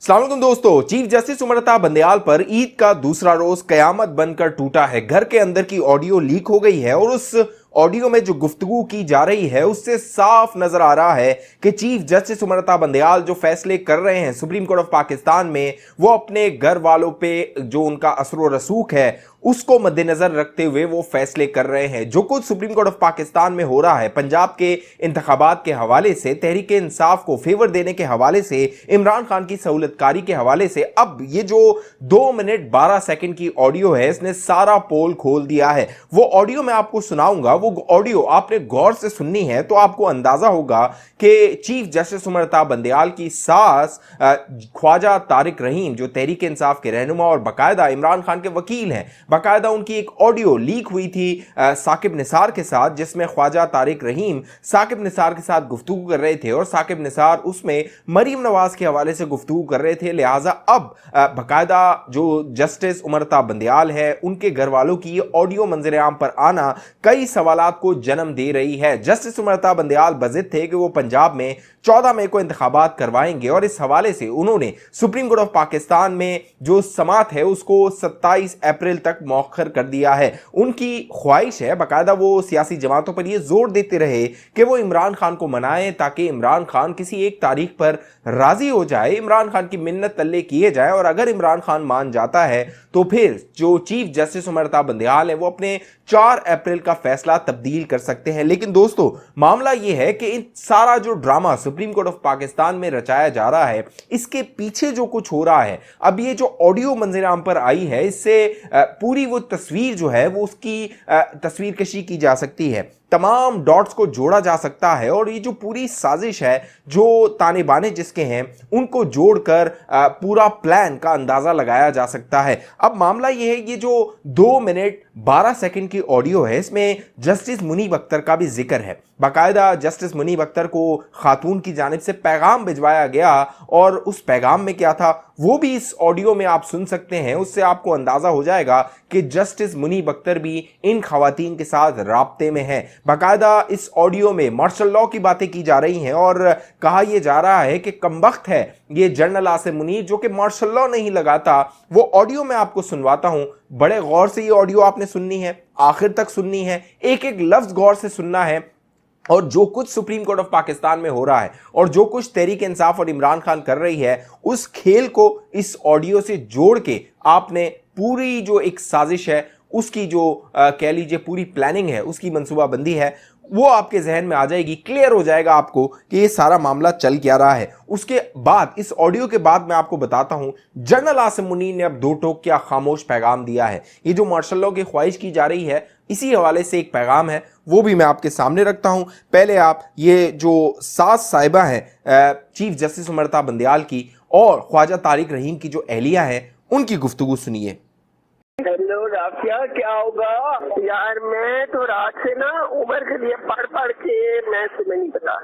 अस्सलाम वालेकुम दोस्तों, चीफ जस्टिस उमर अता बंदयाल पर ईद का दूसरा रोज कयामत बनकर टूटा है। घर के अंदर की ऑडियो लीक हो गई है और उस ऑडियो में जो गुफ्तगू की जा रही है उससे साफ नजर आ रहा है कि चीफ जस्टिस उमर अता बंदयाल जो फैसले कर रहे हैं सुप्रीम कोर्ट ऑफ पाकिस्तान में, वो अपने घर वालों पे जो उनका असर व रसूख है उसको मद्देनजर रखते हुए वो फैसले कर रहे हैं। जो कुछ सुप्रीम कोर्ट ऑफ पाकिस्तान में हो रहा है, पंजाब के इंतखाबात के हवाले से, तहरीक इंसाफ को फेवर देने के हवाले से, इमरान खान की सहूलतकारी के हवाले से, अब ये जो 2 मिनट 12 सेकंड की ऑडियो है इसने सारा पोल खोल दिया है। वो ऑडियो मैं आपको सुनाऊंगा, वो ऑडियो आपने गौर से सुननी है तो आपको अंदाजा होगा कि चीफ जस्टिस उमर अता बंदयाल की सास ख्वाजा तारिक रहीम, जो तहरीक इंसाफ के रहनुमा और बाकायदा इमरान खान के वकील हैं, बाकायदा उनकी एक ऑडियो लीक हुई थी साकिब निसार के साथ, जिसमें ख्वाजा तारिक रहीम साकिब निसार के साथ गुफ्तगू कर रहे थे और साकिब निसार उसमें मरीम नवाज के हवाले से गुफ्तगू कर रहे थे। लिहाजा अब बाकायदा जो जस्टिस उमर अता बंदयाल है उनके घर वालों की ये ऑडियो मंजर आम पर आना कई सवालात को जन्म दे रही है। जस्टिस उमर अता बंदयाल बज़िद थे कि वो पंजाब में 14 मई को इंतखाबात करवाएंगे और इस हवाले से उन्होंने सुप्रीम कोर्ट ऑफ पाकिस्तान में जो समात है उसको 27 अप्रैल तक मौखर कर दिया है। उनकी ख्वाहिश है, बाकायदा वो सियासी जमातों पर ये जोर देते रहे कि वो इमरान खान को मनाएं ताकि इमरान खान किसी एक तारीख पर राजी हो जाए, इमरान खान की मिन्नत तल्ले किए जाए और अगर इमरान खान मान जाता है तो फिर जो चीफ जस्टिस उमर अता बंदयाल है वो अपने 4 अप्रैल का फैसला तब्दील कर सकते हैं। लेकिन दोस्तों, मामला यह है कि इन सारा जो drama supreme court of Pakistan में रचाया जा रहा है, इसके पीछे जो कुछ हो रहा है, अब ये जो ऑडियो मंजर आम पर आई है, इससे पूरी वो तस्वीर जो है वो उसकी तस्वीर कशी की जा सकती है, तमाम डॉट्स को जोड़ा जा सकता है और ये जो पूरी साजिश है, जो ताने बाने जिसके हैं उनको जोड़कर पूरा प्लान का अंदाजा लगाया जा सकता है। अब मामला ये है, ये जो 2 मिनट 12 सेकंड की ऑडियो है इसमें जस्टिस मुनीब अख्तर का भी जिक्र है। बाकायदा जस्टिस मुनीब अख्तर को खातून की जानिब से पैगाम भिजवाया गया और उस पैगाम में क्या था वो भी इस ऑडियो में आप सुन सकते हैं। उससे आपको अंदाजा हो जाएगा कि जस्टिस मुनीब अख्तर भी इन खवातीन के साथ राब्ते में है। बाकायदा इस ऑडियो में मार्शल लॉ की बातें की जा रही हैं और कहा यह जा रहा है कि कमबख्त है ये जनरल आसिम मुनीर जो कि मार्शल लॉ नहीं लगाता। वो ऑडियो मैं आपको सुनवाता हूं, बड़े गौर से ये ऑडियो आपने सुननी है, आखिर तक सुननी है, एक एक लफ्ज गौर से सुनना है और जो कुछ सुप्रीम कोर्ट ऑफ पाकिस्तान में हो रहा है और जो कुछ तहरीक इंसाफ और इमरान खान कर रही है उस खेल को इस ऑडियो से जोड़ के आपने पूरी जो एक साजिश है उसकी जो कह लीजिए पूरी प्लानिंग है, उसकी मंसूबाबंदी है, वो आपके जहन में आ जाएगी, क्लियर हो जाएगा आपको कि ये सारा मामला चल क्या रहा है। उसके बाद इस ऑडियो के बाद मैं आपको बताता हूं जनरल आसिम मुनीर ने अब 2 टोक क्या खामोश पैगाम दिया है। ये जो मार्शल लॉ की ख्वाहिश की जा रही है इसी हवाले से एक पैगाम है, वो भी मैं आपके सामने रखता हूं। पहले आप ये जो सास साहिबा हैं चीफ जस्टिस उमर अता बंदयाल की और ख्वाजा तारिक रहीम की जो अहलिया हैं उनकी गुफ्तगू सुनिए। हेलो राफिया, क्या होगा यार? मैं तो रात से ना उमर के लिए पढ़ के मैं तुम्हें नहीं पता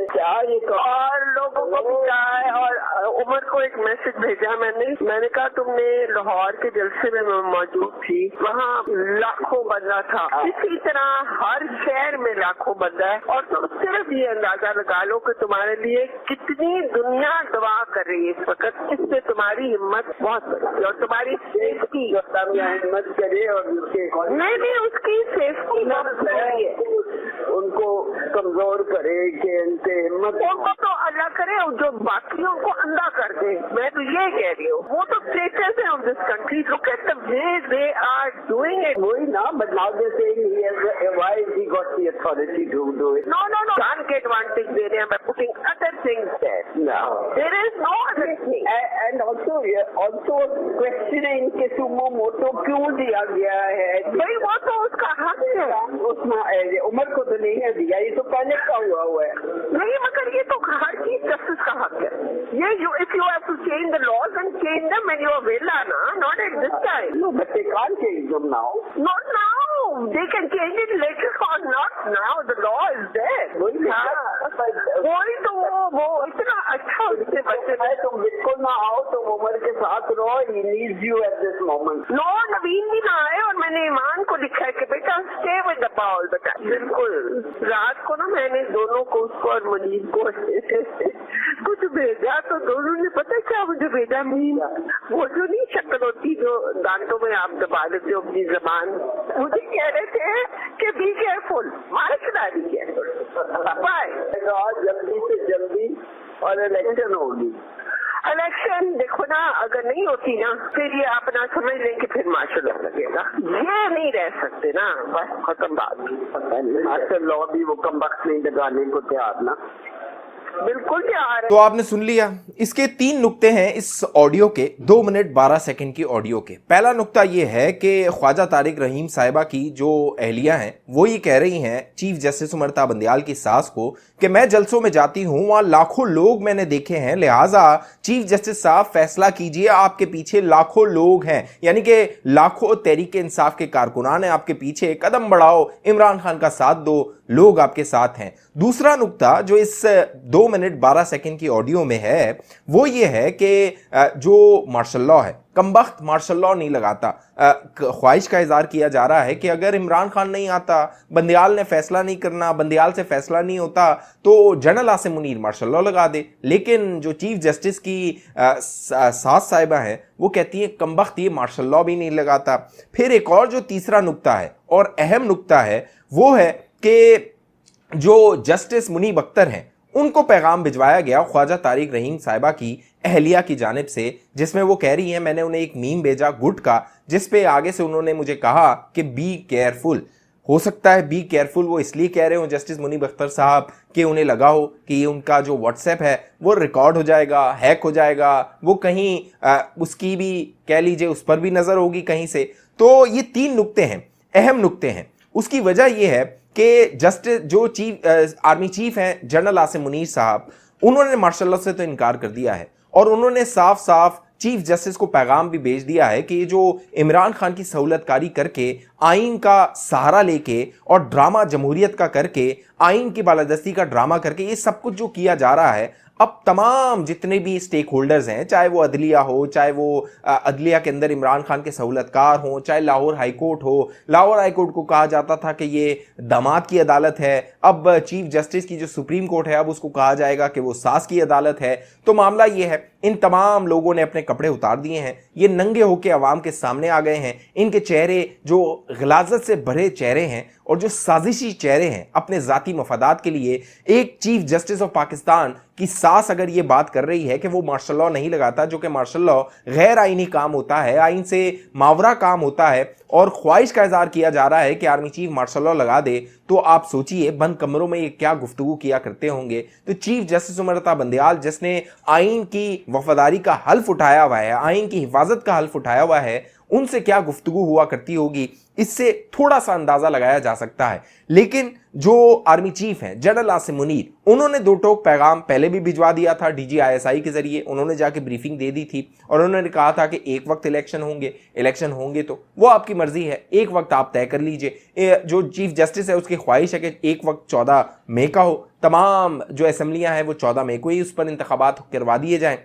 क्या ये और लोगों को भी क्या है। और उमर को एक मैसेज भेजा मैंने कहा तुमने लाहौर के जलसे में मैं मौजूद थी, वहाँ लाखों बंदा था, इसी तरह हर शहर में लाखों बंदा है और तुम सिर्फ ये अंदाजा लगा लो कि तुम्हारे लिए कितनी दुनिया दुआ कर रही है इस वक्त। इससे तुम्हारी हिम्मत बहुत बड़ी और तुम्हारी सेफ्टी हिम्मत करे और नहीं उसकी सेफ्टी है, उनको कमजोर करे कि इनसे हिम्मत उनको तो अल्लाह करे और जो बाकियों को अंधा कर दे। मैं तो ये कह रही हूँ, वो तो स्टेटस है of this country, look at the way they are doing it. वही ना, but now they saying why he got the authority to do it. नो जान के एडवांटेज दे रहे हैं by putting other things there. There is no other thing and also questioning के suo motu क्यों दिया गया है भाई, वो तो उसका हक है, उसमें उमर को तो नहीं है दिया, ये तो पहले का हुआ है। नहीं मगर ये तो हर चीज जस्टिस का हक है। ये if you have to change the laws and change them when you are विला ना, not at this time. No but they can't change them now, not now, they can change it later और not now, the law is there. वही तो वो इतना अच्छा उससे बच्चे है, तुम बिल्कुल ना आओ, तुम उमर के साथ Roy needs you at this moment. No, नवीन भी ना आए और मैंने ईमान को लिखा है कि बेटा stay with the ball बेटा। बिल्कुल रात को ना मैंने दोनों को, उसको और मुनीर को कुछ भेजा, तो दोनों ने पता क्या मुझे भेजा, मीन वो जो नहीं शक्ल होती जो दांतों में आप दबा देते हो अपनी जबान, मुझे कह रहे थे कि बी केयरफुल, मार सुना बी केयरफुल बाय। जल्दी से जल्दी और इलेक्शन होगी। इलेक्शन देखो ना, अगर नहीं होती ना फिर ये अपना समझ लें कि फिर मार्शल लॉ लगेगा, ये नहीं रह सकते ना, बस खत्म बात। मार्शल लॉ भी वो कम वक्त नहीं लगाने को तैयार ना, बिल्कुल तैयार है। तो आपने सुन लिया, इसके 3 नुक्ते हैं इस ऑडियो के, 2 मिनट 12 सेकंड की ऑडियो के। पहला नुक्ता ये है कि ख्वाजा तारिक रहीम साहिबा की जो अहलिया हैं वो ये कह रही हैं चीफ जस्टिस उमरता बंदयाल की सास को कि मैं जलसों में जाती हूं, वहां लाखों लोग मैंने देखे हैं, लिहाजा चीफ जस्टिस साहब फैसला कीजिए, आपके पीछे लाखों लोग हैं, यानी कि लाखों तहरीक इंसाफ के कारकुनान हैं आपके पीछे, कदम बढ़ाओ, इमरान खान का साथ दो, लोग आपके साथ हैं। दूसरा नुक्ता जो इस 2 मिनट 12 सेकंड की ऑडियो में है वो ये है कि जो मार्शल लॉ है, कमबख्त मार्शल लॉ नहीं लगाता। ख्वाहिश का इजहार किया जा रहा है कि अगर इमरान खान नहीं आता, बंदयाल ने फैसला नहीं करना, बंदयाल से फैसला नहीं होता, तो general Asim Munir martial law लगा दे। लेकिन जो चीफ जस्टिस की सास साहिबा है वो कहती है कमबख्त ये मार्शल लॉ भी नहीं लगाता। फिर एक और जो तीसरा नुक्ता है और अहम नुक्ता है वो है कि जो जस्टिस मुनीब अख्तर हैं उनको पैगाम भिजवाया गया ख्वाजा तारिक रहीम साहिबा की अहलिया की जानिब से, जिसमें वो कह रही हैं, मैंने उन्हें एक मीम भेजा गुट का, जिस पे आगे से उन्होंने मुझे कहा कि बी केयरफुल। हो सकता है बी केयरफुल वो इसलिए कह रहे हो जस्टिस मुनीब अख्तर साहब कि उन्हें लगा हो कि ये उनका जो व्हाट्सएप है वो रिकॉर्ड हो जाएगा, हैक हो जाएगा, वो कहीं उसकी भी कह लीजिए उस पर भी नज़र होगी कहीं से। तो ये 3 नुक्ते हैं, अहम नुक्ते हैं। उसकी वजह यह है कि जस्टिस जो आर्मी चीफ हैं जनरल आसिम मुनीर साहब, उन्होंने मार्शल लॉ से तो इनकार कर दिया है और उन्होंने साफ साफ चीफ जस्टिस को पैगाम भी भेज दिया है कि ये जो इमरान खान की सहूलतकारी करके, आइन का सहारा लेके और ड्रामा जमहूरियत का करके, आइन की बालादस्ती का ड्रामा करके ये सब कुछ जो किया जा रहा है, अब तमाम जितने भी स्टेक होल्डर्स हैं, चाहे वो अदलिया हो, चाहे वो अदलिया के अंदर इमरान खान के सहूलतकार हों, चाहे लाहौर हाई कोर्ट हो। लाहौर हाई कोर्ट को कहा जाता था कि ये दामाद की अदालत है, अब चीफ जस्टिस की जो सुप्रीम कोर्ट है अब उसको कहा जाएगा कि वो सास की अदालत है। तो मामला ये है, इन तमाम लोगों ने अपने कपड़े उतार दिए हैं, ये नंगे होकर अवाम के सामने आ गए हैं। इनके चेहरे जो गिलाजत से भरे चेहरे हैं और जो साजिशी चेहरे हैं अपने ज़ाती मफादात के लिए। एक चीफ जस्टिस ऑफ पाकिस्तान की सास अगर ये बात कर रही है कि वो मार्शल लॉ नहीं लगाता, जो कि मार्शल लॉ गैर आइनी काम होता है, आइन से मावरा काम होता है, और ख्वाहिश का इजहार किया जा रहा है कि आर्मी चीफ मार्शल लॉ लगा दे, तो आप सोचिए बंद कमरों में ये क्या गुफ्तगू किया करते होंगे। तो चीफ जस्टिस उमरता बंदयाल, जिसने आइन की वफादारी का हल्फ उठाया हुआ है, आइन की हिफाजत का हल्फ उठाया हुआ है, उनसे क्या गुफ्तगू हुआ करती होगी, इससे थोड़ा सा अंदाजा लगाया जा सकता है। लेकिन जो आर्मी चीफ हैं जनरल आसिम मुनीर, उन्होंने 2 टोक पैगाम पहले भी भिजवा दिया था DGISI के जरिए, उन्होंने जाके ब्रीफिंग दे दी थी और उन्होंने कहा था कि एक वक्त इलेक्शन होंगे तो वो आपकी मर्जी है, एक वक्त आप तय कर लीजिए। जो चीफ जस्टिस है उसकी ख्वाहिश है कि एक वक्त 14 मई का हो, तमाम जो असम्बलियां हैं वो 14 मई को ही उस पर इंतखाबात करवा दिए जाएं।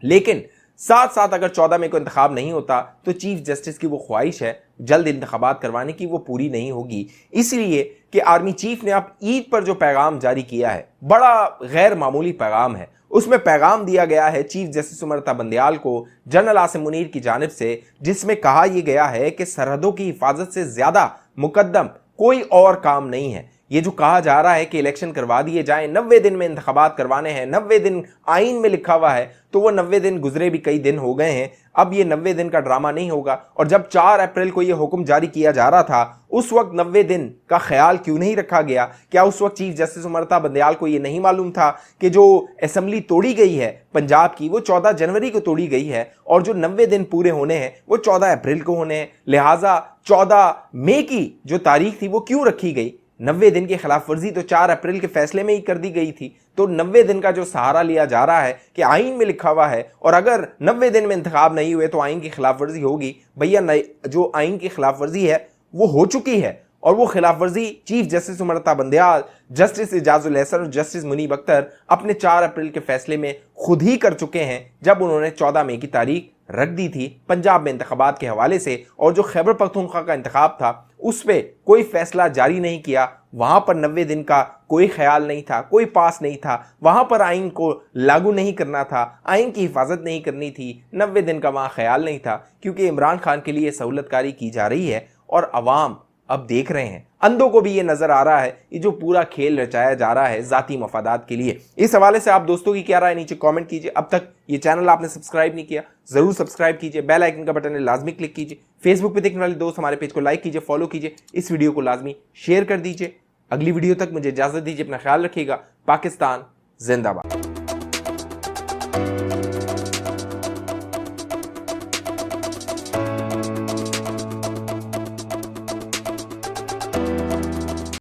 लेकिन साथ साथ अगर 14 मई को इंतखाब नहीं होता तो चीफ जस्टिस की वो ख्वाहिश है जल्द इंतखाबात करवाने की, वो पूरी नहीं होगी। इसलिए कि आर्मी चीफ ने अब ईद पर जो पैगाम जारी किया है, बड़ा गैर मामूली पैगाम है। उसमें पैगाम दिया गया है चीफ जस्टिस उमरता बंदयाल को जनरल आसिम मुनीर की जानिब से, जिसमें कहा यह गया है कि सरहदों की हिफाजत से ज्यादा मुकद्दम कोई और काम नहीं है। ये जो कहा जा रहा है कि इलेक्शन करवा दिए जाएं, 90 दिन में इंतखाबात करवाने हैं, 90 दिन आइन में लिखा हुआ है, तो वो 90 दिन गुजरे भी कई दिन हो गए हैं। अब ये 90 दिन का ड्रामा नहीं होगा। और जब 4 अप्रैल को ये हुक्म जारी किया जा रहा था, उस वक्त 90 दिन का ख्याल क्यों नहीं रखा गया? क्या उस वक्त चीफ जस्टिस उमरता बंदयाल को ये नहीं मालूम था कि जो असेंबली तोड़ी गई है पंजाब की, वो 14 जनवरी को तोड़ी गई है और जो 90 दिन पूरे होने हैं वो 14 अप्रैल को होने हैं। लिहाजा 14 मई की जो तारीख थी वो क्यों रखी गई? 90 दिन की खिलाफ वर्जी तो 4 अप्रैल के फैसले में ही कर दी गई थी। तो 90 दिन का जो सहारा लिया जा रहा है कि आइन में लिखा हुआ है और अगर 90 दिन में इंतखाब नहीं हुए तो आइन की खिलाफ वर्जी होगी, भैया जो आइन की खिलाफ वर्जी है वो हो चुकी है। और वो खिलाफ वर्जी chief justice उमरता Bandial, justice Ijajul Ehsan और जस्टिस मुनीब अख्तर अपने 4 अप्रैल के फैसले में खुद ही कर चुके हैं, जब उन्होंने 14 मई की तारीख रख दी थी पंजाब में इंतखाबात के हवाले से, और जो खैबर पख्तूनख्वा का इंतखाब था उस पर कोई फैसला जारी नहीं किया। वहां पर 90 दिन का कोई ख्याल नहीं था, कोई पास नहीं था, वहां पर आइन को लागू नहीं करना था, आइन की हिफाजत नहीं करनी थी, 90 दिन का वहां ख्याल नहीं था, क्योंकि इमरान खान के लिए सहूलतकारी की जा रही है और अवाम अब देख रहे हैं। अंधों को भी ये नजर आ रहा है ये जो पूरा खेल रचाया जा रहा है जाती मफादात के लिए। इस हवाले से आप दोस्तों की क्या राय नीचे कमेंट कीजिए। अब तक ये चैनल आपने सब्सक्राइब नहीं किया जरूर सब्सक्राइब कीजिए, बेल आइकन का बटन है लाजमी क्लिक कीजिए, फेसबुक पे देखने वाले दोस्त हमारे पेज को लाइक कीजिए, फॉलो कीजिए, इस वीडियो को लाजमी शेयर कर दीजिए। अगली वीडियो तक मुझे इजाजत दीजिए, अपना ख्याल रखिएगा। पाकिस्तान जिंदाबाद।